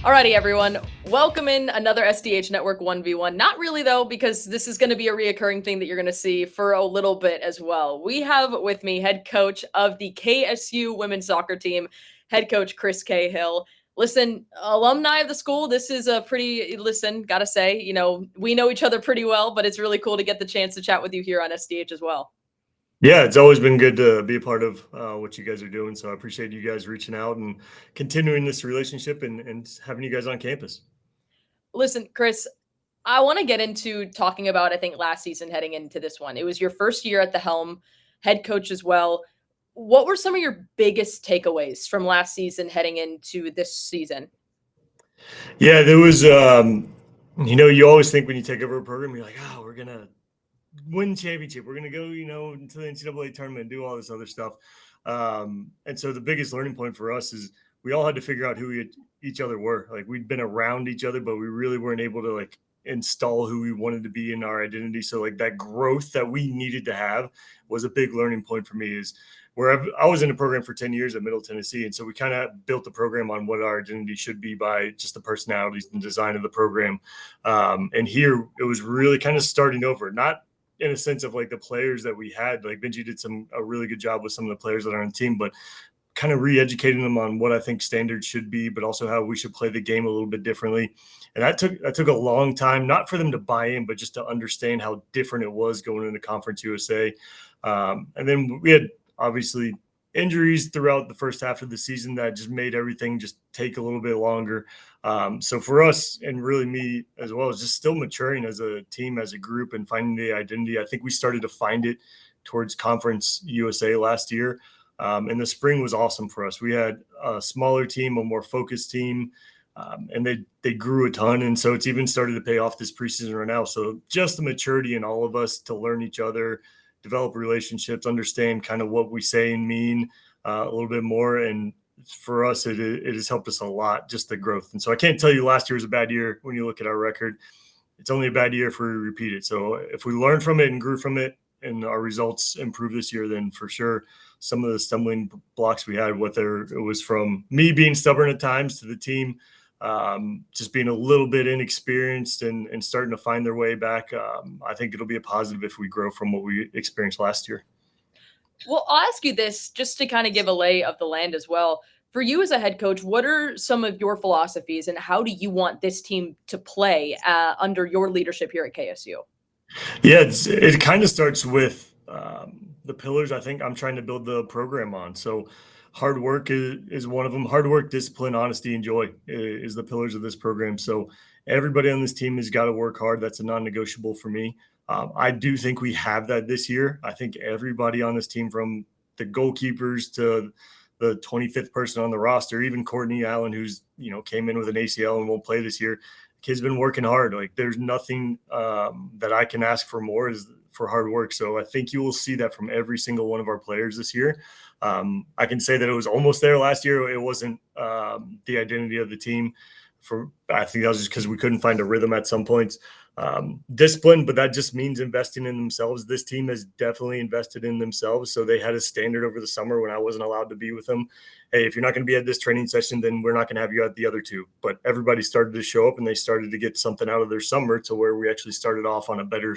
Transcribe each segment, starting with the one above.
Alrighty, everyone. Welcome in another SDH Network 1v1. Not really, though, because this is going to be a reoccurring thing that you're going to see for a little bit as well. We have with me head coach of the KSU women's soccer team, head coach Chris Cahill. Listen, alumni of the school, this is a gotta say, we know each other pretty well, but it's really cool to get the chance to chat with you here on SDH as well. Yeah, it's always been good to be a part of what you guys are doing. So I appreciate you guys reaching out and continuing this relationship and having you guys on campus. Listen, Chris, I want to get into talking about, I think, last season heading into this one. It was your first year at the helm, head coach as well. What were some of your biggest takeaways from last season heading into this season? Yeah, there was, you always think when you take over a program, you're like, oh, we're going to win the championship. We're going to go, into the NCAA tournament and do all this other stuff. And so the biggest learning point for us is we all had to figure out who each other were. Like we'd been around each other, but we really weren't able to install who we wanted to be in our identity. So that growth that we needed to have was a big learning point for me. Is where I was in a program for 10 years at Middle Tennessee. And so we kind of built the program on what our identity should be by just the personalities and design of the program. And here it was really kind of starting over, not in a sense of the players that we had. Like Benji did a really good job with some of the players that are on the team, but kind of re-educating them on what I think standards should be, but also how we should play the game a little bit differently. And that took a long time, not for them to buy in, but just to understand how different it was going into Conference USA. And then we had obviously injuries throughout the first half of the season that just made everything just take a little bit longer. So for us, and really me as well, is just still maturing as a team, as a group, and finding the identity. I think we started to find it towards Conference USA last year. And the spring was awesome for us. We had a smaller team, a more focused team, and they grew a ton. And so it's even started to pay off this preseason right now. So just the maturity in all of us to learn each other, develop relationships, understand kind of what we say and mean a little bit more. And for us, it has helped us a lot, just the growth. And so I can't tell you last year was a bad year when you look at our record. It's only a bad year if we repeat it. So if we learn from it and grew from it and our results improve this year, then for sure some of the stumbling blocks we had, whether it was from me being stubborn at times to the team just being a little bit inexperienced and starting to find their way back, I think it'll be a positive if we grow from what we experienced last year. Well, I'll ask you this just to kind of give a lay of the land as well. For you as a head coach, what are some of your philosophies and how do you want this team to play under your leadership here at KSU? Yeah, it kind of starts with the pillars I think I'm trying to build the program on. So hard work is one of them. Hard work, discipline, honesty, and joy is the pillars of this program. So everybody on this team has got to work hard. That's a non-negotiable for me. I do think we have that this year. I think everybody on this team, from the goalkeepers to the 25th person on the roster, even Courtney Allen, who's came in with an ACL and won't play this year, kid's been working hard. There's nothing that I can ask for more is for hard work. So I think you will see that from every single one of our players this year. I can say that it was almost there last year. It wasn't the identity of the team. I think that was just because we couldn't find a rhythm at some points. Discipline, but that just means investing in themselves. This team has definitely invested in themselves. So they had a standard over the summer when I wasn't allowed to be with them. Hey, if you're not going to be at this training session, then we're not going to have you at the other two. But everybody started to show up and they started to get something out of their summer to where we actually started off on a better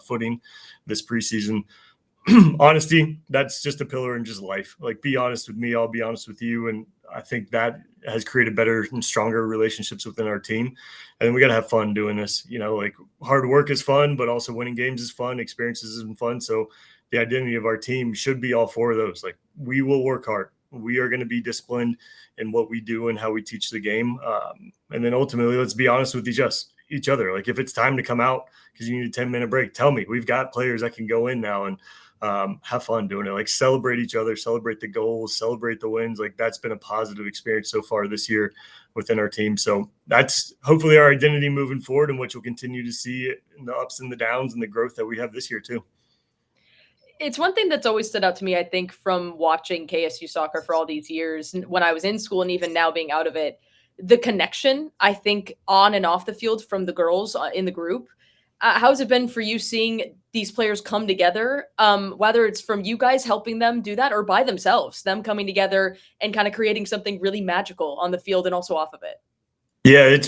footing this preseason. Honesty, that's just a pillar in just life. Be honest with me, I'll be honest with you. And I think that has created better and stronger relationships within our team. And we got to have fun doing this. Hard work is fun, but also winning games is fun. Experiences is fun. So the identity of our team should be all four of those. We will work hard. We are going to be disciplined in what we do and how we teach the game. And then ultimately, let's be honest with each other. If it's time to come out because you need a 10-minute break, tell me. We've got players that can go in now and have fun doing it. Celebrate each other, celebrate the goals, celebrate the wins. That's been a positive experience so far this year within our team. So that's hopefully our identity moving forward, and what you'll continue to see in the ups and the downs and the growth that we have this year too. It's one thing that's always stood out to me, I think, from watching KSU soccer for all these years when I was in school and even now being out of it, the connection, I think, on and off the field from the girls in the group. How's it been for you seeing these players come together, whether it's from you guys helping them do that or by themselves, them coming together and kind of creating something really magical on the field and also off of it? Yeah, it's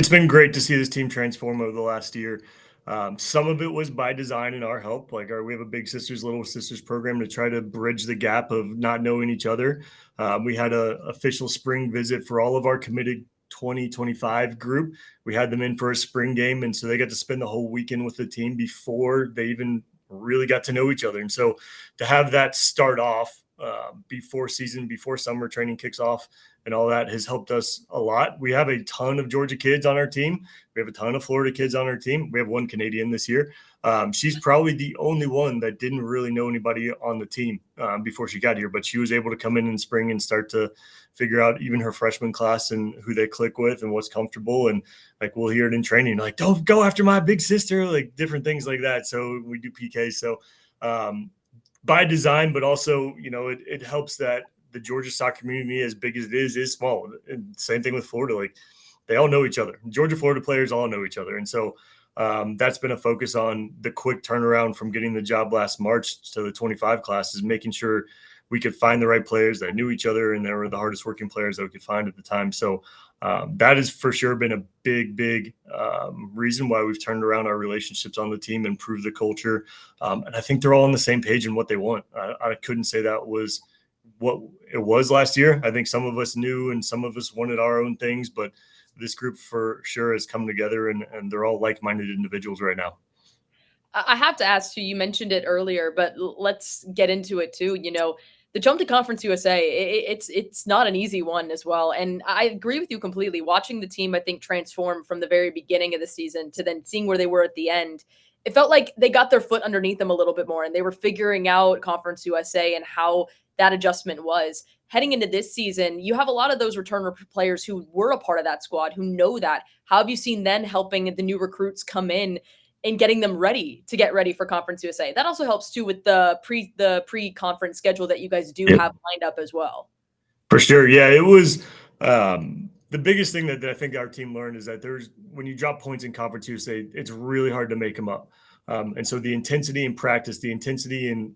been great to see this team transform over the last year. Some of it was by design and our help. We have a big sisters, little sisters program to try to bridge the gap of not knowing each other. We had a official spring visit for all of our committed 2025 group. We had them in for a spring game, and so they got to spend the whole weekend with the team before they even really got to know each other. And so to have that start off before summer training kicks off and all that has helped us a lot. We have a ton of Georgia kids on our team. We have a ton of Florida kids on our team. We have one Canadian this year. She's probably the only one that didn't really know anybody on the team before she got here, but she was able to come in spring and start to figure out even her freshman class and who they click with and what's comfortable. And like we'll hear it in training, like, don't go after my big sister, like different things like that. So we do PK. So by design, but also, it helps that the Georgia soccer community, as big as it is small. And same thing with Florida. Like they all know each other. Georgia, Florida players all know each other. And so that's been a focus on the quick turnaround from getting the job last March to the 25 class, is making sure we could find the right players that knew each other, and they were the hardest working players that we could find at the time. So that has for sure been a big reason why we've turned around our relationships on the team, improved the culture. And I think they're all on the same page in what they want. I couldn't say that was what it was last year. I think some of us knew and some of us wanted our own things, but this group for sure has come together, and they're all like-minded individuals right now. I have to ask too, you mentioned it earlier, but let's get into it too. The jump to Conference USA, it's not an easy one as well. And I agree with you completely. Watching the team, I think, transform from the very beginning of the season to then seeing where they were at the end, it felt like they got their foot underneath them a little bit more, and they were figuring out Conference USA and how that adjustment was. Heading into this season, you have a lot of those return players who were a part of that squad who know that. How have you seen them helping the new recruits come in and getting them ready to get ready for Conference USA? That also helps too with the pre-conference schedule that you guys do Yep. have lined up as well. For sure. Yeah, it was the biggest thing that I think our team learned is that when you drop points in Conference USA, it's really hard to make them up. And so the intensity in practice, the intensity in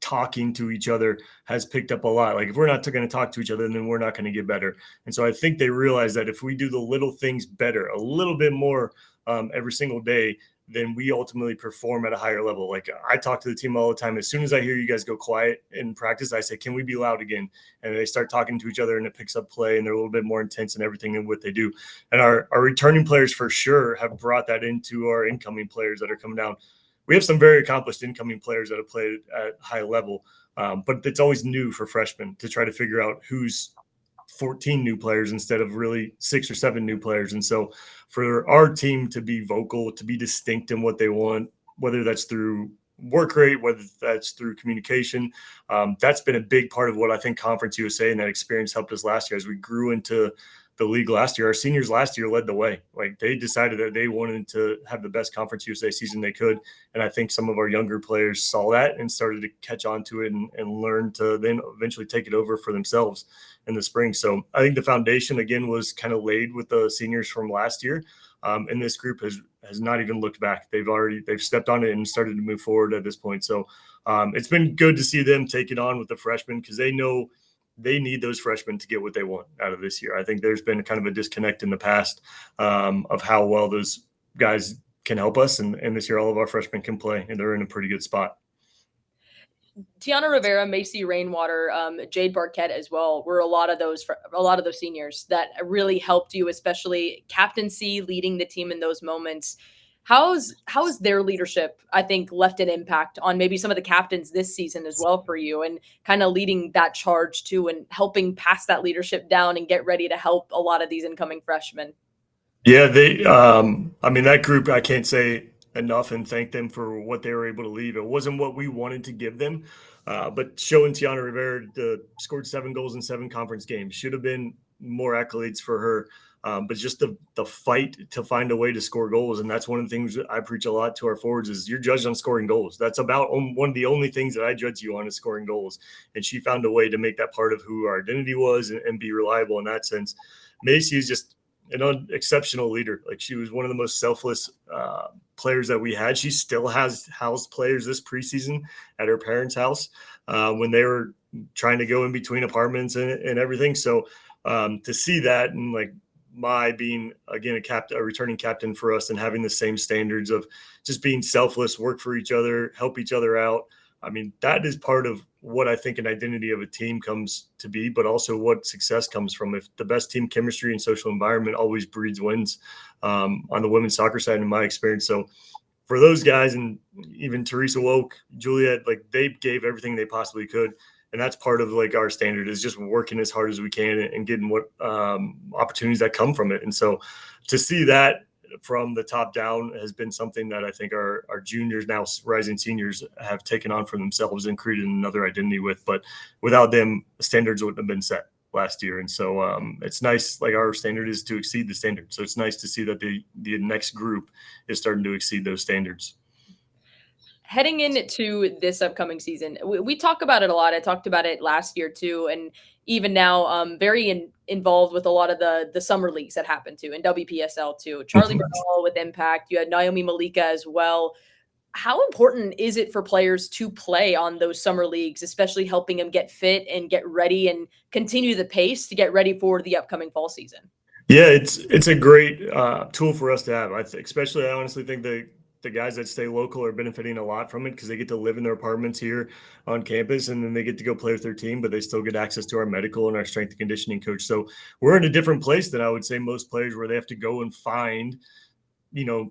talking to each other has picked up a lot. Like if we're not going to talk to each other, then we're not going to get better. And so I think they realize that if we do the little things better, a little bit more every single day, then we ultimately perform at a higher level. Like I talk to the team all the time. As soon as I hear you guys go quiet in practice, I say, can we be loud again? And they start talking to each other, and it picks up play, and they're a little bit more intense in everything in what they do. And our returning players for sure have brought that into our incoming players that are coming down. We have some very accomplished incoming players that have played at high level, but it's always new for freshmen to try to figure out who's 14 new players instead of really 6 or 7 new players. And so for our team to be vocal, to be distinct in what they want, whether that's through work rate, whether that's through communication, that's been a big part of what I think Conference USA and that experience helped us last year as we grew into the league last year. Our seniors last year led the way. Like they decided that they wanted to have the best Conference USA season they could. And I think some of our younger players saw that and started to catch on to it and learn to then eventually take it over for themselves in the spring. So I think the foundation again was kind of laid with the seniors from last year. And this group has not even looked back. They've stepped on it and started to move forward at this point. So it's been good to see them take it on with the freshmen, because they know they need those freshmen to get what they want out of this year. I think there's been kind of a disconnect in the past of how well those guys can help us. And this year, all of our freshmen can play, and they're in a pretty good spot. Tiana Rivera, Macy Rainwater, Jade Barquette as well were a lot of those seniors that really helped you, especially captaincy, leading the team in those moments. How's their leadership, I think, left an impact on maybe some of the captains this season as well for you, and kind of leading that charge too, and helping pass that leadership down and get ready to help a lot of these incoming freshmen? Yeah, I mean, that group, I can't say enough and thank them for what they were able to leave. It wasn't what we wanted to give them, but showing Tiana Rivera scored 7 goals in 7 conference games should have been more accolades for her. But just the fight to find a way to score goals. And that's one of the things that I preach a lot to our forwards is you're judged on scoring goals. That's about one of the only things that I judge you on is scoring goals. And she found a way to make that part of who our identity was and be reliable in that sense. Macy is just an exceptional leader. Like she was one of the most selfless players that we had. She still has housed players this preseason at her parents' house when they were trying to go in between apartments and everything. So to see that and like my being, again, a returning captain for us and having the same standards of just being selfless, work for each other, help each other out. I mean, that is part of what I think an identity of a team comes to be, but also what success comes from. If the best team chemistry and social environment always breeds wins, on the women's soccer side, in my experience. So for those guys, and even Teresa Woke, Juliet, like they gave everything they possibly could. And that's part of like our standard is just working as hard as we can and getting what opportunities that come from it. And so to see that from the top down has been something that I think our juniors, now rising seniors, have taken on for themselves and created another identity with. But without them, standards wouldn't have been set last year. And so it's nice, like our standard is to exceed the standard. So it's nice to see that the next group is starting to exceed those standards. Heading into this upcoming season, we talk about it a lot. I talked about it last year too, and even now, very involved with a lot of the summer leagues that happen too, and WPSL too. Charlie Bernal with Impact, you had Naomi Malika as well. How important is it for players to play on those summer leagues, especially helping them get fit and get ready and continue the pace to get ready for the upcoming fall season? Yeah, it's a great tool for us to have. I honestly think the guys that stay local are benefiting a lot from it because they get to live in their apartments here on campus, and then they get to go play with their team, but they still get access to our medical and our strength and conditioning coach. So we're in a different place than I would say most players, where they have to go and find,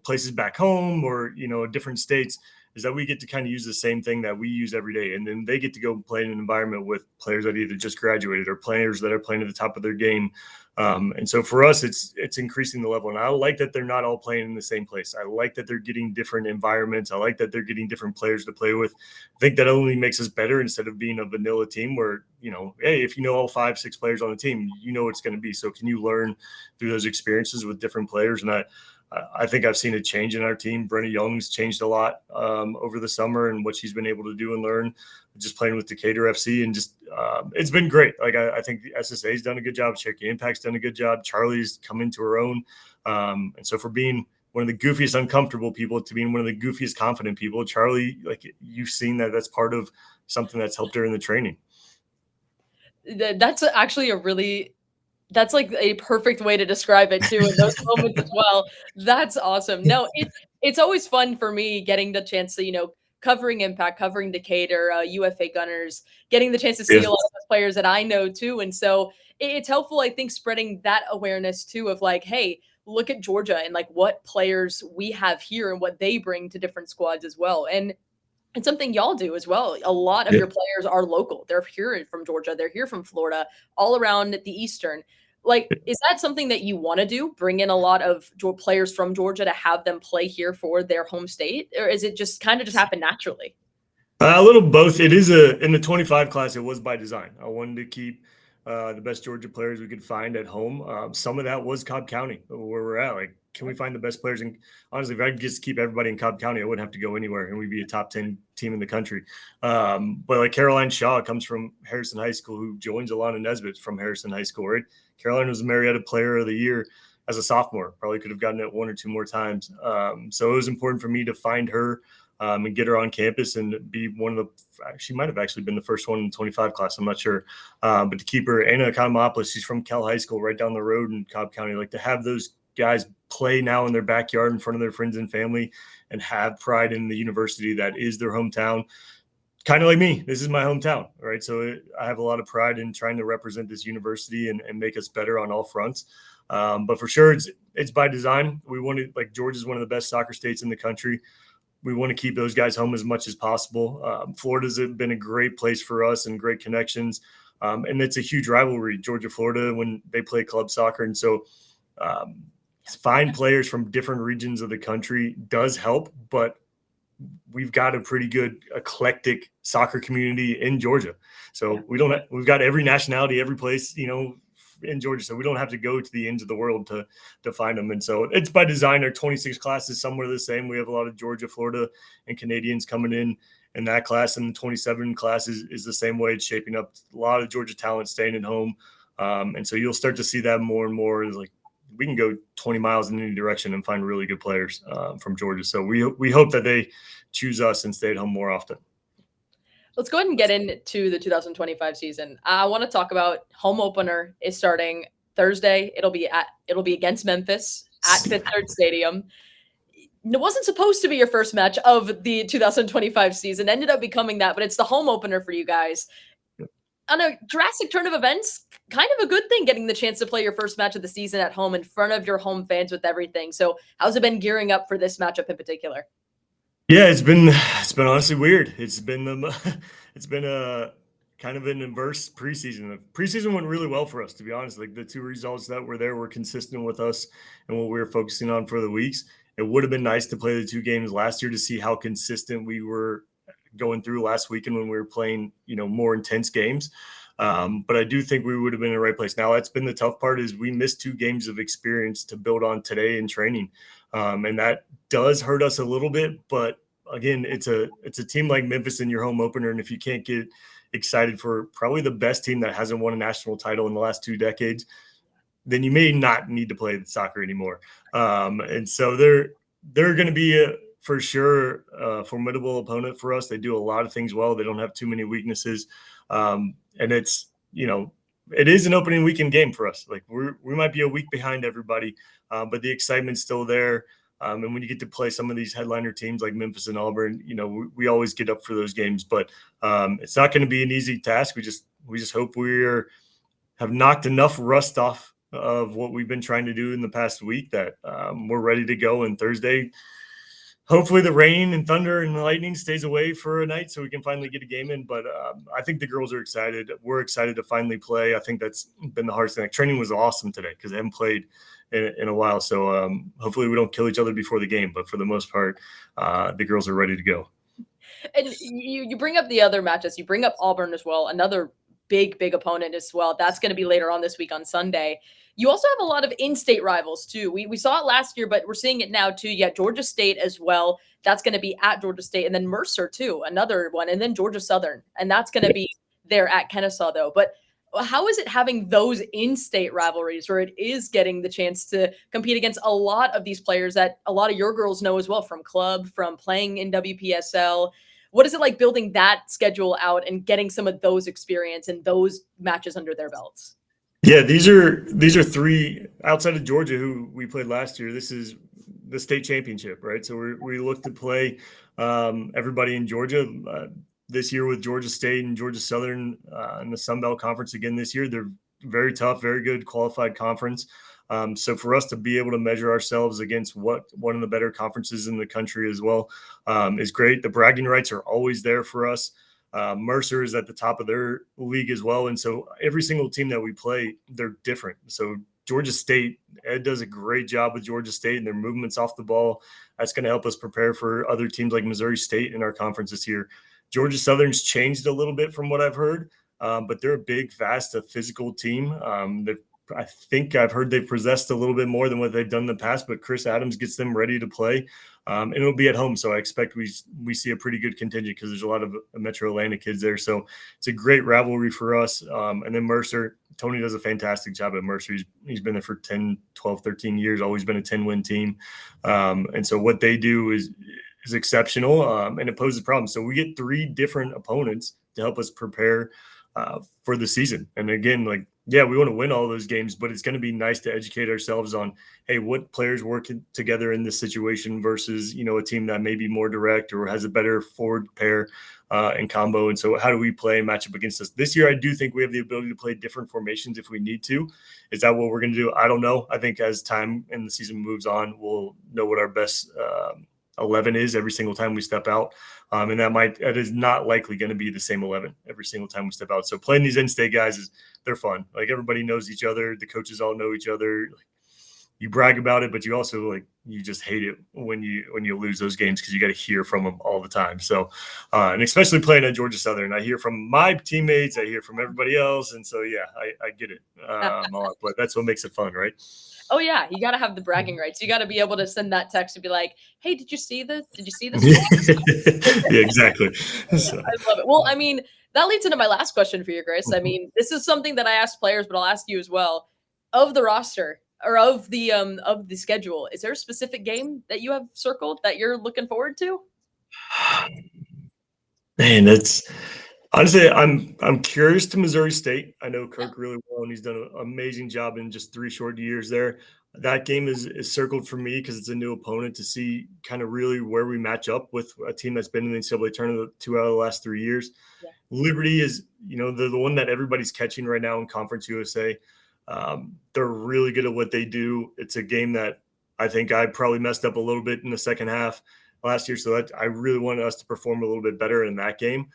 places back home or, different states, is that we get to kind of use the same thing that we use every day. And then they get to go play in an environment with players that either just graduated or players that are playing at the top of their game. And so for us, it's increasing the level. And I like that they're not all playing in the same place. I like that they're getting different environments. I like that they're getting different players to play with. I think that only makes us better instead of being a vanilla team where, hey, if you know all 5-6 players on the team, you know what it's going to be. So can you learn through those experiences with different players? And I think I've seen a change in our team. Brenna Young's changed a lot over the summer and what she's been able to do and learn just playing with Decatur FC. And just it's been great. Like I think the SSA's done a good job. Cherokee Impact's done a good job. Charlie's come into her own. And so for being one of the goofiest uncomfortable people to being one of the goofiest confident people, Charlie, like you've seen that's part of something that's helped her in the training. That's actually that's like a perfect way to describe it too, in those moments as well. That's awesome. No, it's always fun for me getting the chance to, covering Impact, covering Decatur, UFA Gunners, getting the chance to see a lot of those players that I know too. And so it's helpful, I think, spreading that awareness too of like, hey, look at Georgia and like what players we have here and what they bring to different squads as well. And it's something y'all do as well. A lot of your players are local. They're here from Georgia. They're here from Florida, all around the Eastern. Like, is that something that you want to do? Bring in a lot of players from Georgia to have them play here for their home state? Or is it just kind of just happen naturally? A little both. It is in the 25 class, it was by design. I wanted to keep the best Georgia players we could find at home. Some of that was Cobb County, where we're at. Like, can we find the best players? And honestly, if I could just keep everybody in Cobb County, I wouldn't have to go anywhere, and we'd be a top 10 team in the country. But like Caroline Shaw comes from Harrison High School, who joins Alana Nesbitt from Harrison High School, right? Caroline was the Marietta Player of the Year as a sophomore. Probably could have gotten it 1 or 2 more times. So it was important for me to find her and get her on campus and be one of she might have actually been the first one in the 25 class. I'm not sure. But to keep her, Anna Economopoulos, she's from Cal High School right down the road in Cobb County. Like to have those guys play now in their backyard in front of their friends and family and have pride in the university that is their hometown. Kind of like me, this is my hometown, right? So I have a lot of pride in trying to represent this university and make us better on all fronts. But for sure, it's by design. We wanted, like, Georgia's one of the best soccer states in the country. We want to keep those guys home as much as possible. Florida's been a great place for us and great connections. And it's a huge rivalry, Georgia, Florida, when they play club soccer. And so find players from different regions of the country does help, but we've got a pretty good eclectic soccer community in Georgia. So we've got every nationality, every place, in Georgia. So we don't have to go to the ends of the world to find them. And so it's by design. Our 26 classes somewhere the same. We have a lot of Georgia, Florida, and Canadians coming in that class. And the 27 class is the same way. It's shaping up. A lot of Georgia talent staying at home. And so you'll start to see that more and more. Like, we can go 20 miles in any direction and find really good players from Georgia. So we hope that they choose us and stay at home more often. Let's go ahead and get into the 2025 season. I want to talk about home opener is starting Thursday. It'll be against Memphis at Fifth Third Stadium. It wasn't supposed to be your first match of the 2025 season. Ended up becoming that, but it's the home opener for you guys. On a drastic turn of events, kind of a good thing getting the chance to play your first match of the season at home in front of your home fans with everything. So how's it been gearing up for this matchup in particular? Yeah, it's been honestly weird. It's been it's been a kind of an inverse preseason. The preseason went really well for us, to be honest. Like the two results that were there were consistent with us and what we were focusing on for the weeks. It would have been nice to play the two games last year to see how consistent we were going through last weekend when we were playing, more intense games. But I do think we would have been in the right place. Now that's been the tough part is we missed 2 games of experience to build on today in training. And that does hurt us a little bit, but again, it's a team like Memphis in your home opener. And if you can't get excited for probably the best team that hasn't won a national title in the last 2 decades, then you may not need to play soccer anymore. And so they're going to be for sure a formidable opponent for us. They do a lot of things well. They don't have too many weaknesses. And it's, it is an opening weekend game for us. Like we might be a week behind everybody, but the excitement's still there. And when you get to play some of these headliner teams like Memphis and Auburn, we always get up for those games. But it's not going to be an easy task. We just hope have knocked enough rust off of what we've been trying to do in the past week that we're ready to go. And Thursday, hopefully the rain and thunder and the lightning stays away for a night so we can finally get a game in. But I think the girls are excited. We're excited to finally play. I think that's been the hardest thing. Training was awesome today because I haven't played in a while. So hopefully we don't kill each other before the game. But for the most part, the girls are ready to go. And you bring up the other matches. You bring up Auburn as well, another big opponent as well. That's going to be later on this week on Sunday. You also have a lot of in-state rivals too. We saw it last year, but we're seeing it now too. Yeah, Georgia State as well. That's going to be at Georgia State, and then Mercer too, another one, and then Georgia Southern, and that's going to be there at Kennesaw though. But how is it having those in-state rivalries where it is getting the chance to compete against a lot of these players that a lot of your girls know as well from club, from playing in WPSL? What is it like building that schedule out and getting some of those experience and those matches under their belts? Yeah, these are 3 outside of Georgia who we played last year. This is the state championship, right? So we look to play everybody in Georgia this year with Georgia State and Georgia Southern in the Sun Belt Conference again this year. They're very tough, very good, qualified conference. So for us to be able to measure ourselves against one of the better conferences in the country as well is great. The bragging rights are always there for us. Mercer is at the top of their league as well. And so every single team that we play, they're different. So Georgia State, Ed does a great job with Georgia State and their movements off the ball. That's going to help us prepare for other teams like Missouri State in our conference this year. Georgia Southern's changed a little bit from what I've heard, but they're a big, fast, physical team. I think I've heard they've possessed a little bit more than what they've done in the past, but Chris Adams gets them ready to play. And it'll be at home. So I expect we see a pretty good contingent because there's a lot of Metro Atlanta kids there. So it's a great rivalry for us. And then Mercer, Tony does a fantastic job at Mercer. He's been there for 10, 12, 13 years, always been a 10-win team. And so what they do is exceptional and it poses problems. So we get 3 different opponents to help us prepare for the season. And again, we want to win all those games, but it's going to be nice to educate ourselves on, hey, what players work together in this situation versus, a team that may be more direct or has a better forward pair and combo. And so how do we play and match up against us? This year, I do think we have the ability to play different formations if we need to. Is that what we're going to do? I don't know. I think as time and the season moves on, we'll know what our best 11 is every single time we step out. And that is not likely going to be the same 11 every single time we step out. So playing these in-state guys they're fun. Everybody knows each other. The coaches all know each other. You brag about it, but you also you just hate it when you lose those games because you got to hear from them all the time. So, and especially playing at Georgia Southern, I hear from my teammates, I hear from everybody else. And so, yeah, I get it. But that's what makes it fun, right? Oh yeah, you got to have the bragging rights. You got to be able to send that text and be like, "Hey, did you see this? Did you see this?" Yeah, exactly. So. I love it. Well, I mean, that leads into my last question for you, Chris. I mean, this is something that I ask players, but I'll ask you as well. Of the roster or of the schedule, is there a specific game that you have circled that you're looking forward to? Man, Honestly, I'm curious to Missouri State. I know Kirk really well, and he's done an amazing job in just 3 short years there. That game is circled for me because it's a new opponent to see kind of really where we match up with a team that's been in the NCAA tournament 2 out of the last 3 years. Yeah. Liberty is, they're the one that everybody's catching right now in Conference USA. They're really good at what they do. It's a game that I think I probably messed up a little bit in the second half last year, so that I really wanted us to perform a little bit better in that game.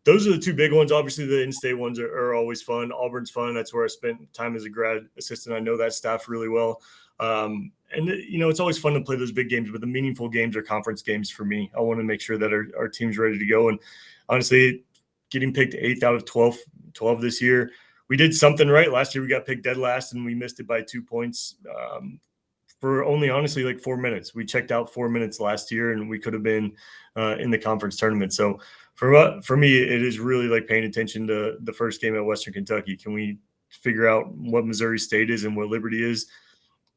Those are the two big ones. Obviously, the in-state ones are always fun. Auburn's fun. That's where I spent time as a grad assistant. I know that staff really well. And it's always fun to play those big games, but the meaningful games are conference games for me. I want to make sure that our team's ready to go. And honestly, getting picked 8th out of 12 this year, we did something right. Last year, we got picked dead last, and we missed it by 2 points. For only honestly like 4 minutes. We checked out 4 minutes last year, and we could have been in the conference tournament. So for me, it is really like paying attention to the first game at Western Kentucky. Can we figure out what Missouri State is and what Liberty is,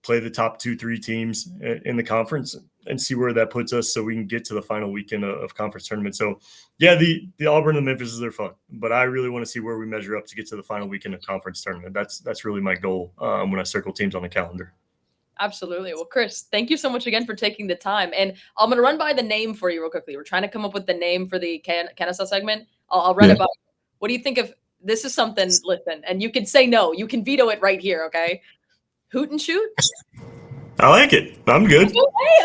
play the top 2-3 teams in the conference, and see where that puts us so we can get to the final weekend of conference tournament. So yeah, the Auburn and the Memphis are fun, but I really want to see where we measure up to get to the final weekend of conference tournament. That's really my goal when I circle teams on the calendar. Absolutely. Well, Chris, thank you so much again for taking the time. And I'm going to run by the name for you real quickly. We're trying to come up with the name for the Kennesaw segment. I'll run it by you. What do you think of this? Is something, listen, and you can say no. You can veto it right here, okay? Hoot and shoot? I like it. I'm good.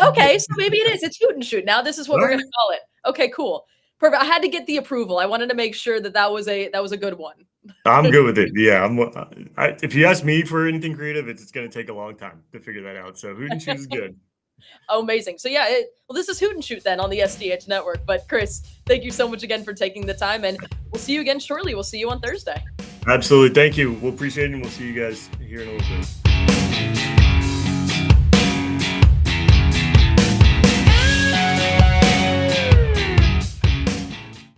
Okay. So maybe it is. It's Hoot and shoot. Now this is what we're going to call it. Okay, cool. Perfect. I had to get the approval. I wanted to make sure that was a good one. I'm good with it. Yeah, if you ask me for anything creative, it's going to take a long time to figure that out. So Hoot and Shoot is good. Amazing. So yeah, this is Hoot and Shoot then on the SDH Network. But Chris, thank you so much again for taking the time, and we'll see you again shortly. We'll see you on Thursday. Absolutely. Thank you. We'll appreciate it, and we'll see you guys here in a little bit.